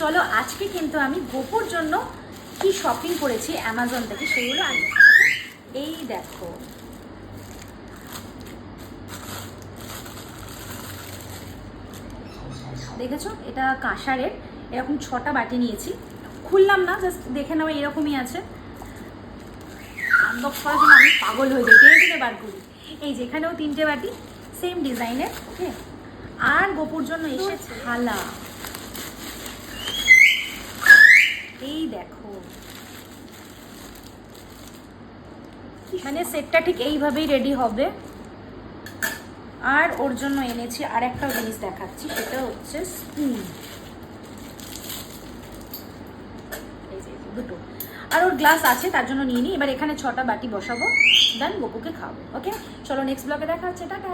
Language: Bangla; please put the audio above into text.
চলো আজকে কিন্তু আমি গোপুর জন্য কি শপিং করেছি অ্যামাজন থেকে সেগুলো আনি। এই দেখো, দেখেছো এটা কাঁসারের, এরকম 6টা বাটি নিয়েছি। খুললাম না, জাস্ট দেখে নাও এরকমই আছে। আনবক্স করার জন্য আমি পাগল হয়ে যাই, টেনে টেনে বার করি। এই যেখানেও 3টে বাটি সেম ডিজাইনের। ওকে, আর গোপুর জন্য এসে থালা, এই দেখো, মানে সেটটা ঠিক এইভাবেই রেডি হবে। আর ওর জন্য এনেছি আর একটা জিনিস দেখাচ্ছি, সেটা হচ্ছে স্পুন, দুটো। আর ওর গ্লাস আছে, তার জন্য নিয়ে নিই। এবার এখানে 6টা বাটি বসাবো, দেন গোপুকে খাবো। ওকে, চলো নেক্সট ব্লগে দেখা হচ্ছে, টাটা।